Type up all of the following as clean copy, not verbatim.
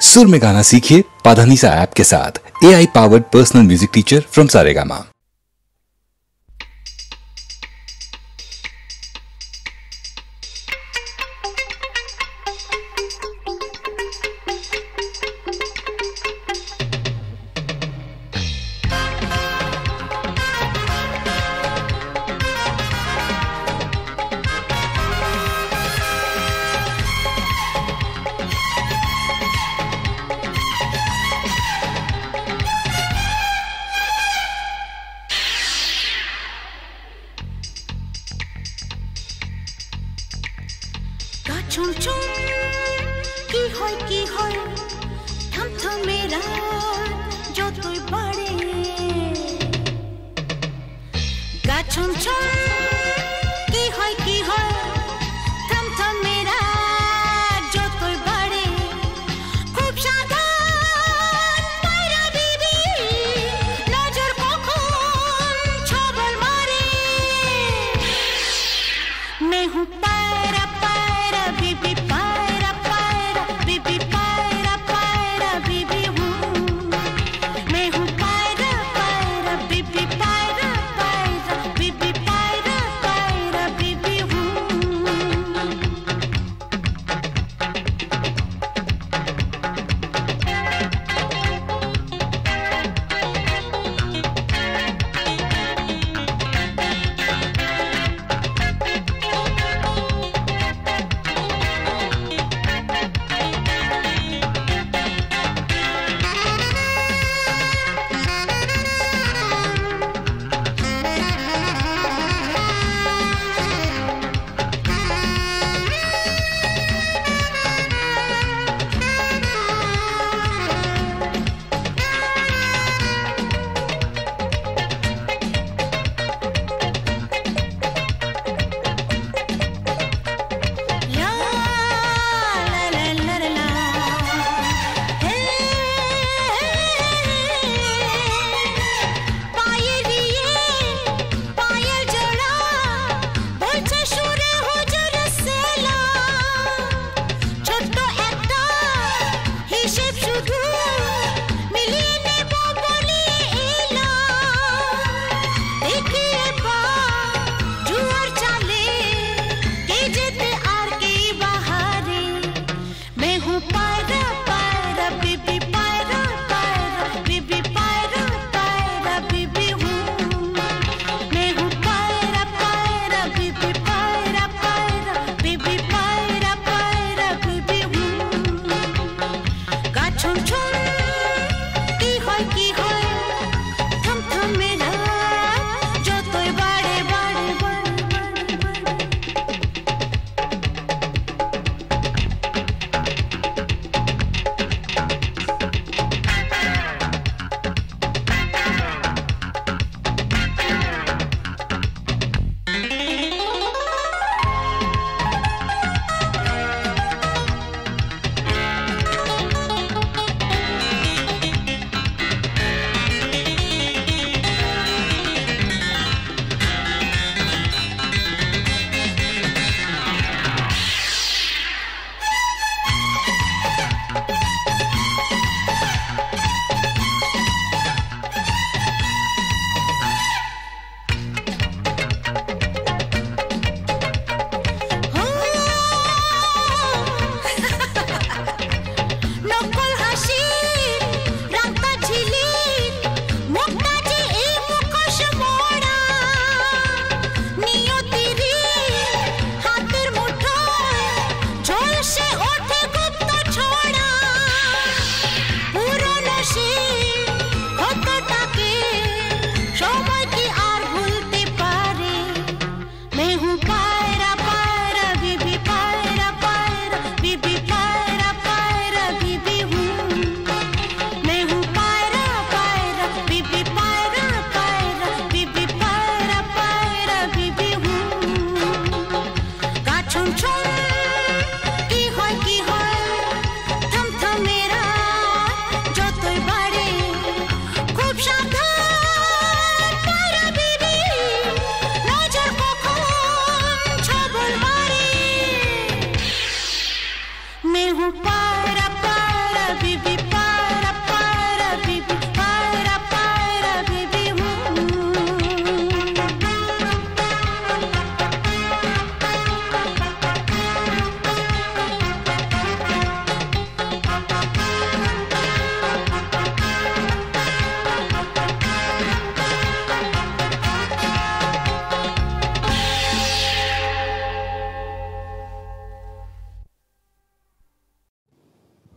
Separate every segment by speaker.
Speaker 1: सुर में गाना सीखिए पाधानीसा ऐप के साथ। AI powered personal music teacher from Saregama.
Speaker 2: ছুম ছুম কি হয় থমথমে রাত যতই বাড়ে গা ছুম ছুম কি হয় থমথমে রাত যতই বাড়ে খুব সাবধান পায়রা দিদি নজর কখন ছবল মারে मैं हूँ पायरा पायरा बीबी पायरा पायरा बीबी पायरा पायरा बीबी हूँ मैं हूँ पायरा पायरा बीबी पायरा पायरा बीबी पायरा पायरा बीबी हूँ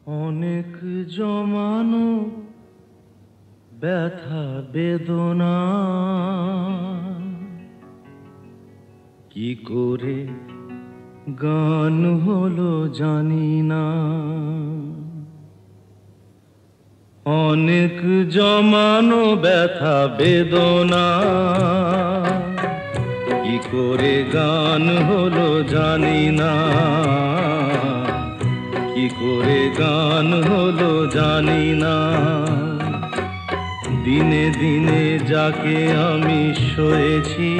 Speaker 3: অনেক জমানো ব্যথা বেদনা কি করে গান হলো জানি না। অনেক জমানো ব্যথা বেদনা কি করে গান হলো জানি না। কি করে গান হলো জানি না। দিনে দিনে যাকে আমি সয়েছি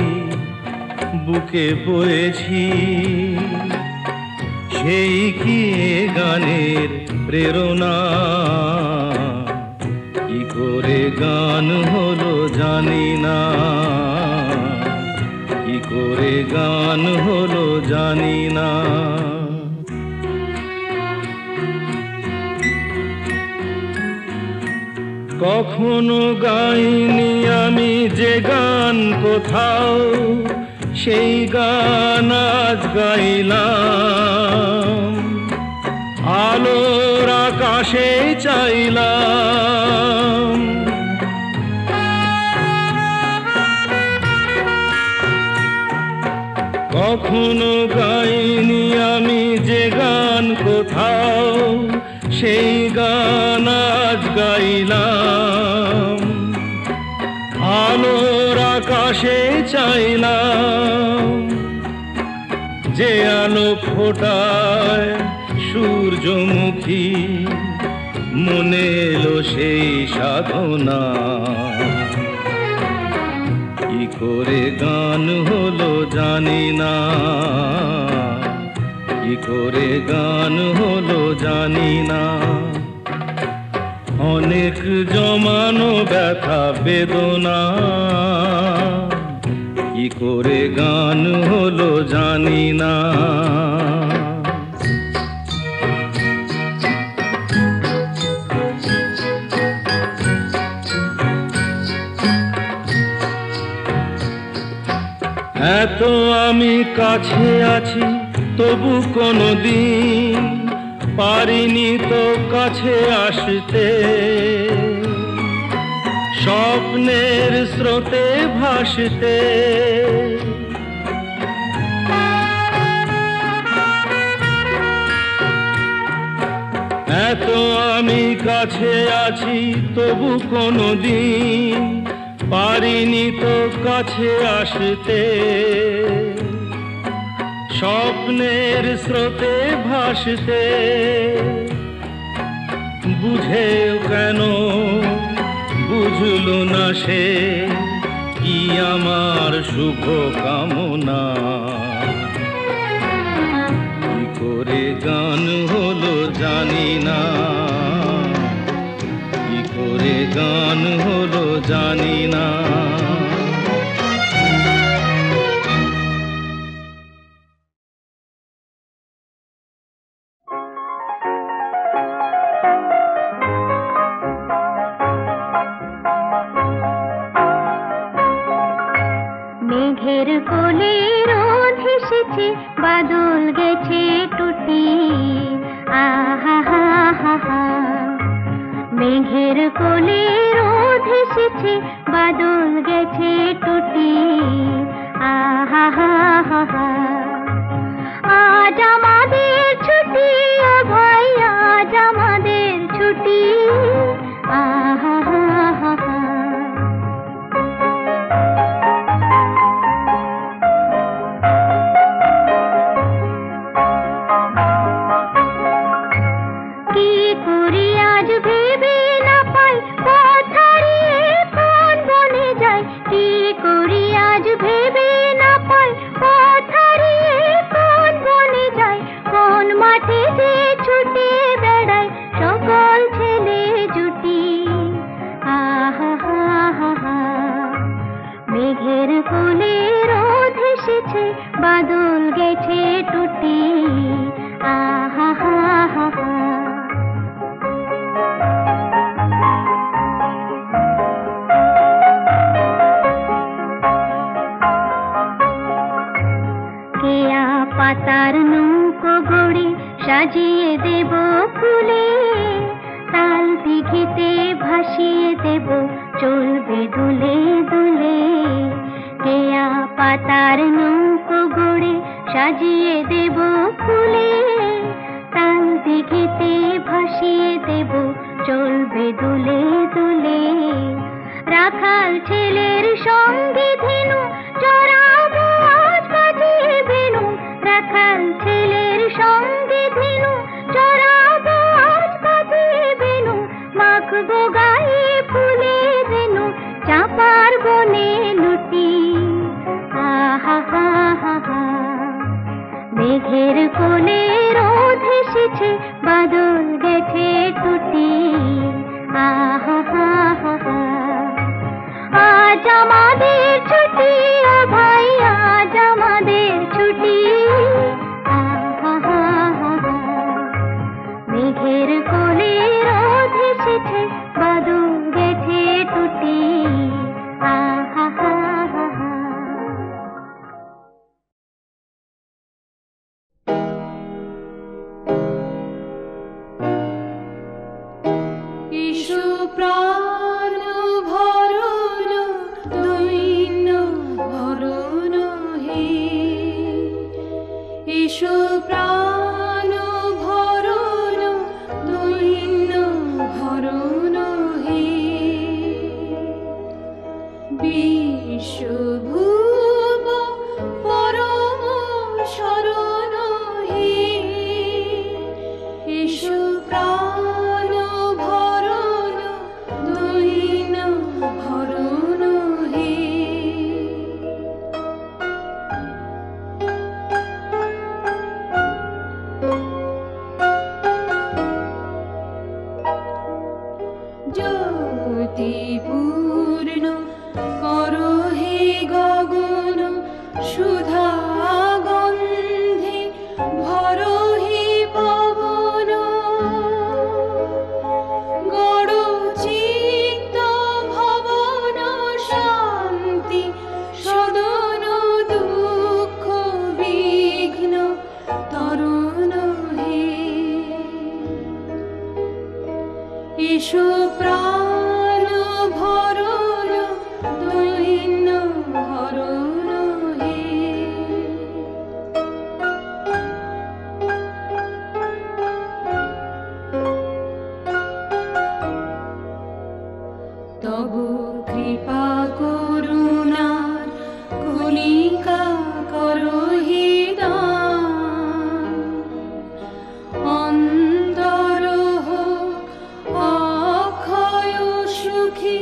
Speaker 3: বুকে বয়েছি সেই কি গানের প্রেরণা। কি করে গান হলো জানি না। কি করে গান হলো জানি না। কখনো গাইনি আমি যে গান কোথাও সেই গান আজ গাইলাম। আলোর আকাশে চাইলাম। কখনো গাইনি আমি যে গান কোথাও সেই গান আজ গাইলাম। আলোর আকাশে চাইলাম। যে আলো ফোটায় সূর্যমুখী মনে এলো সেই সাধনা। কি করে গান হলো জানি না। কি করে গান হলো জানি না। অনেক জমানো ব্যথা বেদনা কি করে গান হলো জানি না। এত আমি কাছে আছি তবু কোনদিন পারিনি তো কাছে আসতে। স্বপ্নের স্রোতে ভাসতে। এত আমি কাছে আছি তবু কোনদিন পারিনি তো কাছে আসতে। স্বপ্নের স্রোতে ভাসতে। বুঝেও কেন বুঝলো না সে কি আমার শুভ কামনা। কি করে গান হলো জানি না। কি করে গান হলো জানি না।
Speaker 2: মেঘের কোলে রোদ হেসেছে বাদল গেছে টুটি। আহা হা হা হা। মেঘের কোলে রোদ হেসেছে বাদল গেছে টুটি। আহা হা হা হা। আজ আমাদের ছুটি ও ভাই আজ আমাদের ছুটি। আহা হা হা হা। মেঘের কোলে রোদ এসেছে বাদল গেছে টুটি। আহা হা হা হা।
Speaker 4: দিঘিতে ভাসিয়ে দেব চলবে দুলে দুলে, কেয়া পাতার নৌকো গড়ে সাজিয়ে দেব ফুলে, তাল দিঘিতে ভাসিয়ে দেব চলবে দুলে দুলে, রাখাল ছেলের সঙ্গে ধেনু চড়াবো আজ বাজিয়ে বেনু, রাখাল ছেলের সঙ্গে ধেনু চড়াবো আজ বাজিয়ে বেনু, মাখবো গায়ে ফুলের রেণু চাঁপার বনে লুটি, আহা হা হা হা। মেঘের কোলে রোদ এসেছে বাদল গেছে টুটি, আহা হা হা হা। আজ আমাদের ছুটি ও ভাই, আজ আমাদের ছুটি, আহা হা হা হা। মেঘের কোলে রোদ এসেছে বাদল গেছে টুটি, আহা হা হা হা।
Speaker 5: ইসু প্রাণ ভরণ দৈন্য ভরণ হে, ইসু প্রাণ ভরণ দৈন্য ভরণ হে, বিশ্বভুব পরম শরণ হে, ইসু প্রাণ ভরণ দৈন্য ভরণ হে। জ্যোতিপূর্ণ করো হে গগন, সুধা গন্ধে ভরো হে পবন, গড় চিত্ত ভবন শান্তি সদন, দুঃখ বিঘ্ন তরণ হে, ইসু প্রাণ ভরণ দৈন্য ভরণ হে। তব কৃপা করুণার কণিকা করো হে দান, অন্তর হোক অক্ষয় সুখী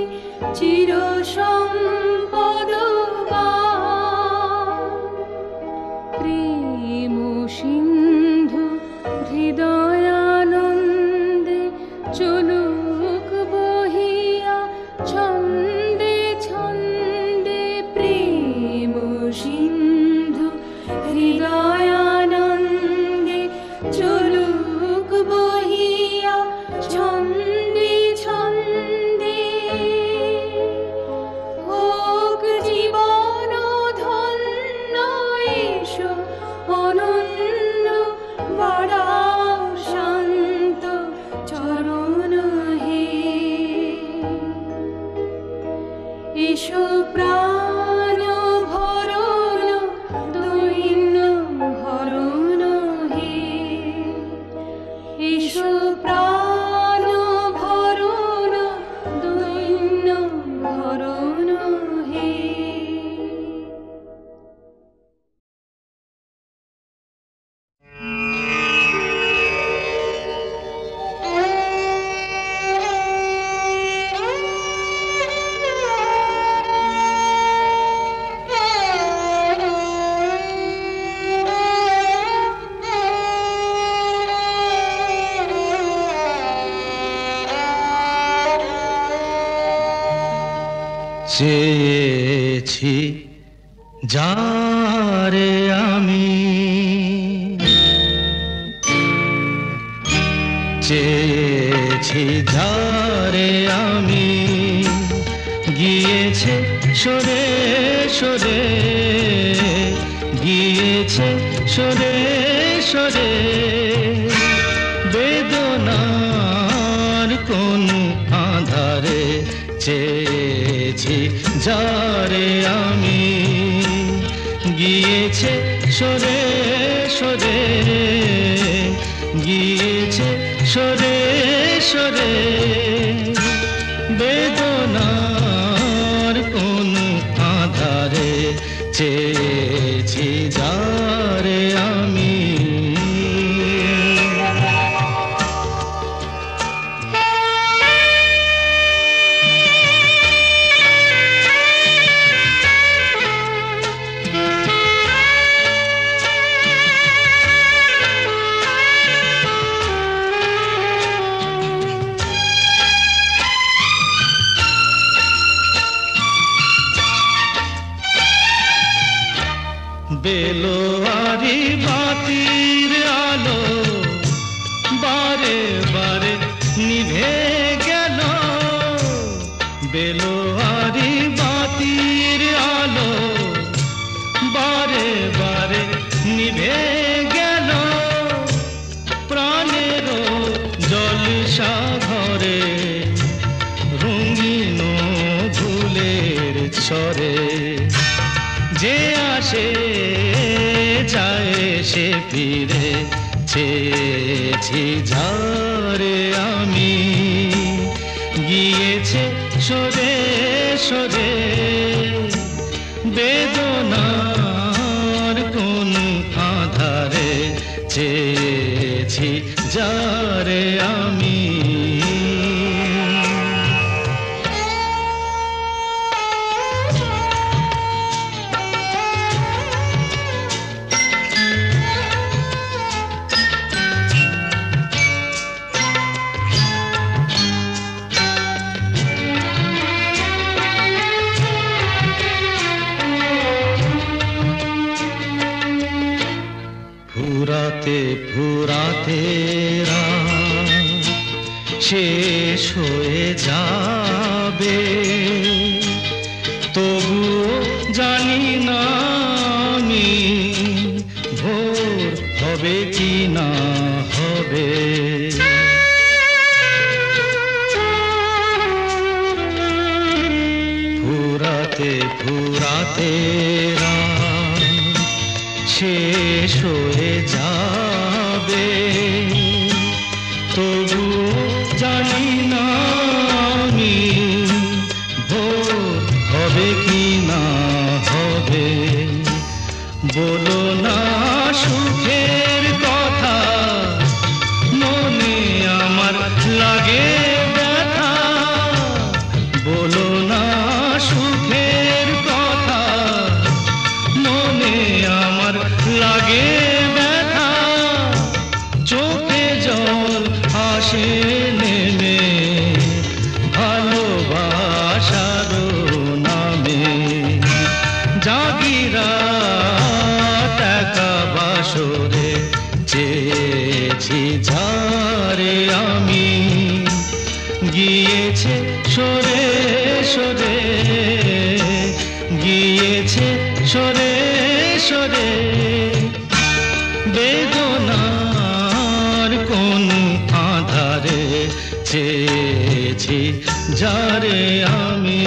Speaker 5: চির সম্পদবান, প্রেম সিন্ধু হৃদয়ানন্দে চলুক বহিয়া ছন্দে ছন্দে, প্রেম সিন্ধু হৃদয়ানন্দে চলুক বহিয়া ছন্দে ছন্দে, হোক জীবন ধন্য এসো অনন্য, বাড়াও শান্ত চরণ হে, এসো প্রাণ ভরণ দৈন্য ভরণ হে, এসো প্রাণ ভরণ দৈন্য ভরণ হে।
Speaker 3: চেয়েছি যারে আমি, চেয়েছি যারে আমি, গিয়েছে সরে সরে, গিয়েছে সরে সরে, বেদনার কোনো চেয়েছি যারে আমি, গিয়েছে সরে সরে, গিয়েছে সরে সরে, বেদনার কোন আধারে চেয়েছি যারে আমি। বেলোয়ারি বাতির আলো বারে বারে নিভে গেল, বেলোয়ারি বাতির আলো বারে বারে নিভে গেল, প্রাণের জলসা ঘরে রঙিন ফুলের ছড়ে, যে আসে যায় সে ফিরে, চেয়েছি যারে আমি, গিয়েছে সরে সরে, বেদনার কোন আধারে চেয়েছি যারে আমি। ফুরাতে ফুরাতে রাত শেষ হয়ে যাবে, তবুও জানি না আমি ভোর হবে কি না হবে। ফুরাতে ফুরাতে রাত শেষ হয়ে যাবে, তবু জানি না আমি ভোর হবে কি না হবে। বলো না সুখের কথা, মনে আমার লাগে ব্যথা, বলো না সুখের কথা, মনে আমার লাগে ব্যথা, চোখে জল আসে নেমে ভালোবাসার নামে, জাগিরা টাকা বাসরে চেয়েছি যারে আমি, গিয়েছে সরে সরে, গিয়েছে সরে সরে, বেদনার কোন আধারে চেয়েছি যারে আমি।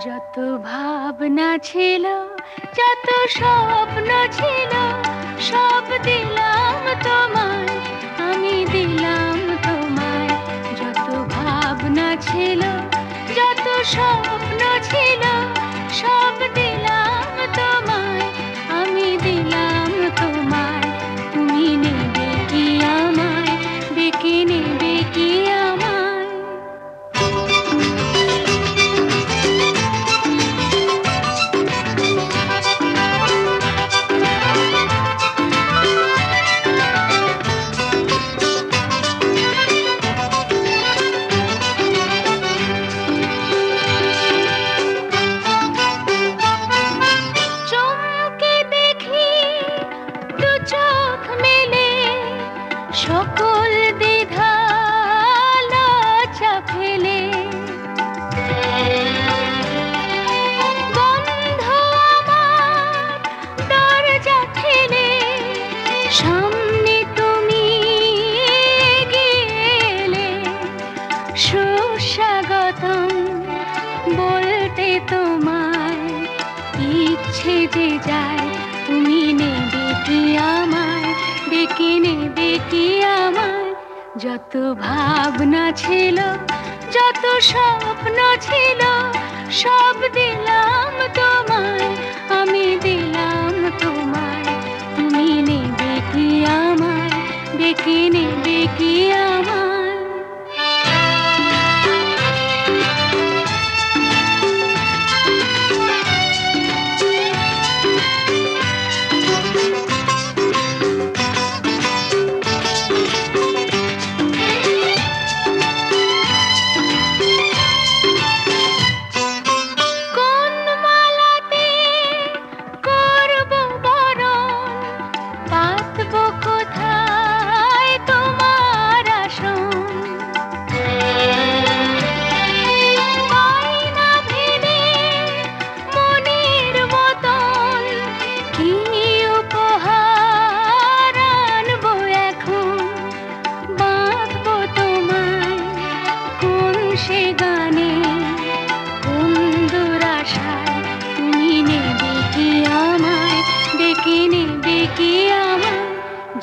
Speaker 4: যত ভাবনা ছিল, যত স্বপ্ন ছিল, সব দিলাম তোমায়, আমি দিলাম তোমায়। যত ভাবনা ছিল, যত স্বপ্ন ছিল, সব দিলাম তোমায়, আমি দিলাম তোমায়। তুমি নেবে কি আমায়, ডেকে নেবে কি আমায়? যে যায়, তুমি নেবে কি আমায়, ডেকে নেবে কি আমায়? যত ভাবনা ছিল, যত স্বপ্ন ছিল, সব দিলাম তোমায়, আমি দিলাম তোমায়। তুমি নেবে কি আমায়, ডেকে নেবে কি আমায়?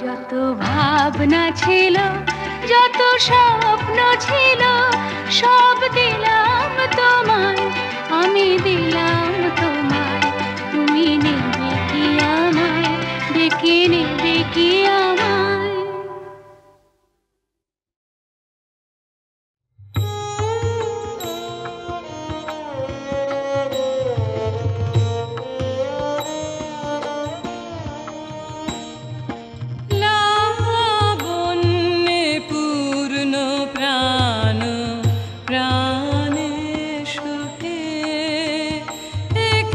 Speaker 4: যত ভাবনা ছিল, যত স্বপ্ন ছিল, সব দিলাম তোমায়, আমি দিলাম তোমায়। তুমি নেবে কি আমায়, ডেকে নেবে কি আমায়?
Speaker 5: প্রাণে সুখে এক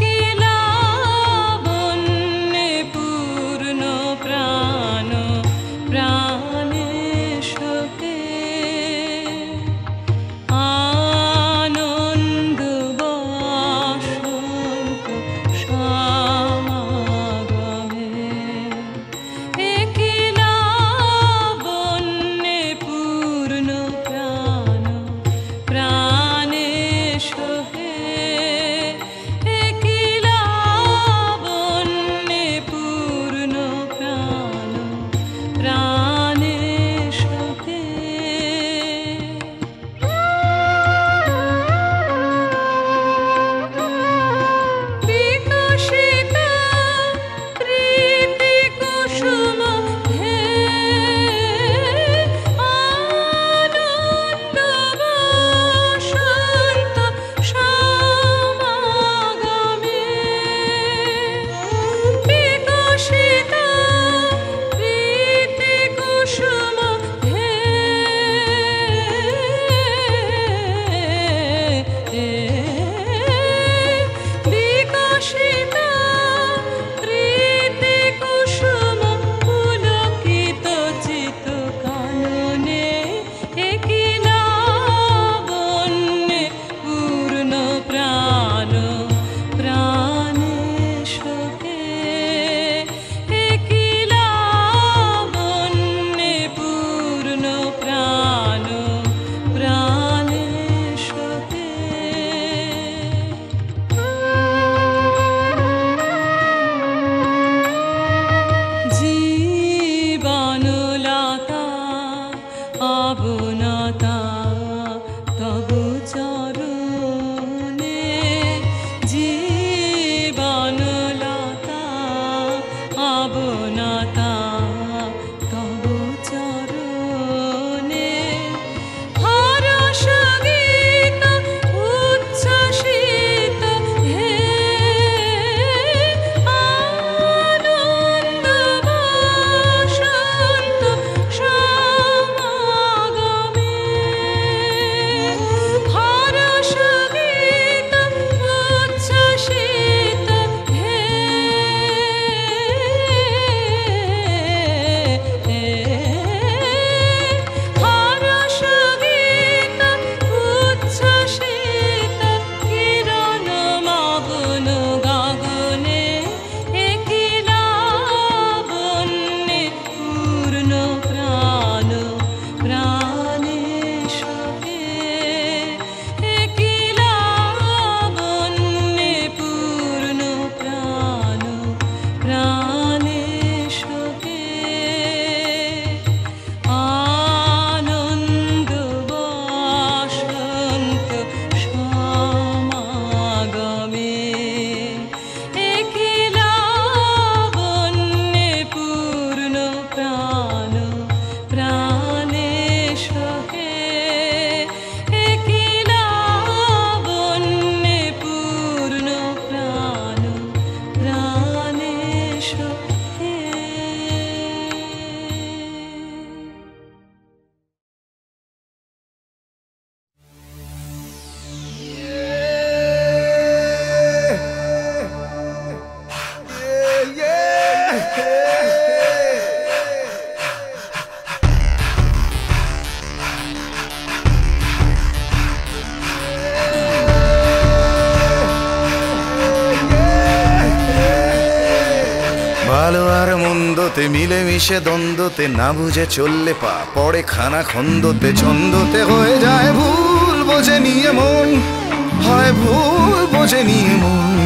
Speaker 6: ভালো আর মন্দতে মিলেমিশে দ্বন্দ্বতে না বুঝে চললে পা পড়ে খানা খন্দতে ছন্দতে হয়ে যায় ভুল বোঝে নিয়ে মন হয় ভুল বোঝে নিয়ে মন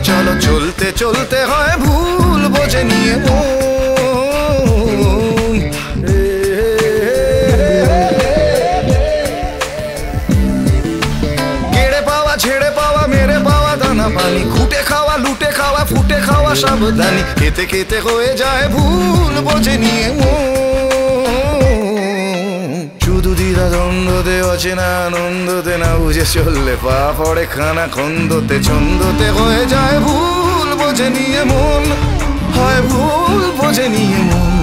Speaker 6: চলো চলতে চলতে হয় ভুল বোঝে নিয়ে মন কেড়ে পাওয়া ছেড়ে পাওয়া মেরে পাওয়া দানা পানি খুঁটে খাওয়া লুটে খাওয়া ফুটে খাওয়া সাবধানী খেতে খেতে হয়ে যায় ভুল বোঝে নিয়ে মন শুধু দ্বিধা দ্বন্দ্বতে অচেনা আনন্দতে না বুঝে চললে পা পড়ে খানা খন্দতে ছন্দতে হয়ে যায় ভুল বোঝে নিয়ে মন হয় ভুল বোঝে নিয়ে মন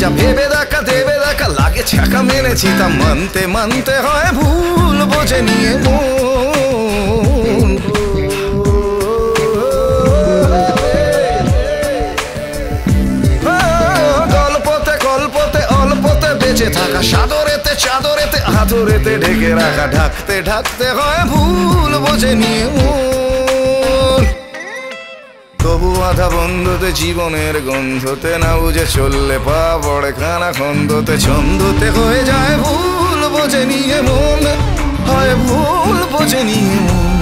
Speaker 6: যা ভেবে দেখা দেবে দেখা লাগে ছাকা মেনেছি তা মানতে মানতে হয় ভুল বোঝে নিয়ে মন গল্পতে গল্পতে অল্পতে বেঁচে থাকা সাদরেতে চাদরেতে আদরেতে ঢেকে রাখা ঢাকতে ঢাকতে হয় ভুল বোঝে নিয়ে মন তবু আধা বন্ধুতে জীবনের গন্ধতে না বুঝে চললে পা পড়ে খানা খন্দতে ছন্দতে হয়ে যায় ভুল বোঝে নিয়ে মন হয় ভুল বোঝে নিয়ে মন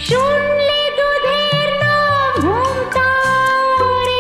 Speaker 4: শুনলে দুধের নাম ঘুমটারে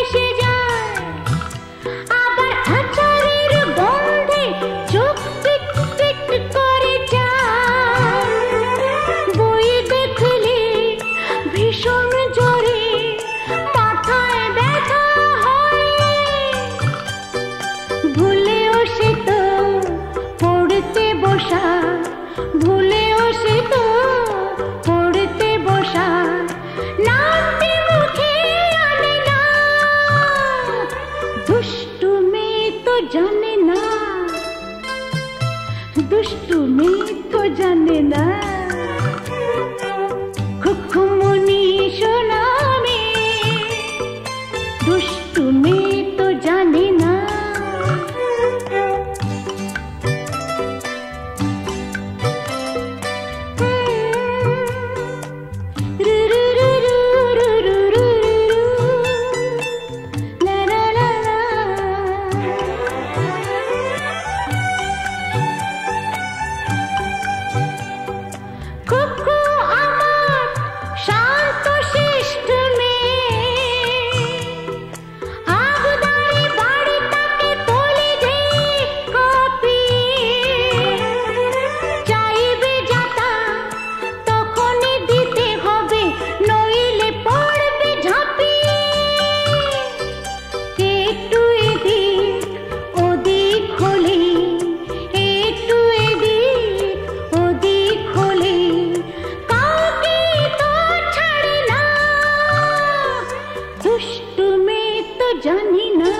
Speaker 4: दुष्ट में तो जाने ना,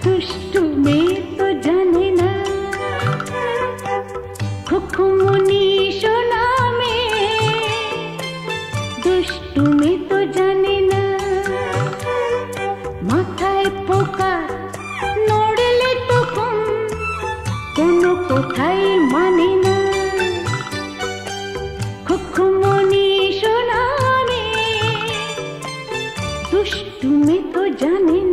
Speaker 4: दुष्ट में तो जाने ना, खुखमुनी सोना में, दुष्ट में तो जाने ना, माथाय पोका नोड़ले तখন কোনো কোথায় মানে না, খুখমনি সোনা মে, দুষ্টু মে তো জানে না।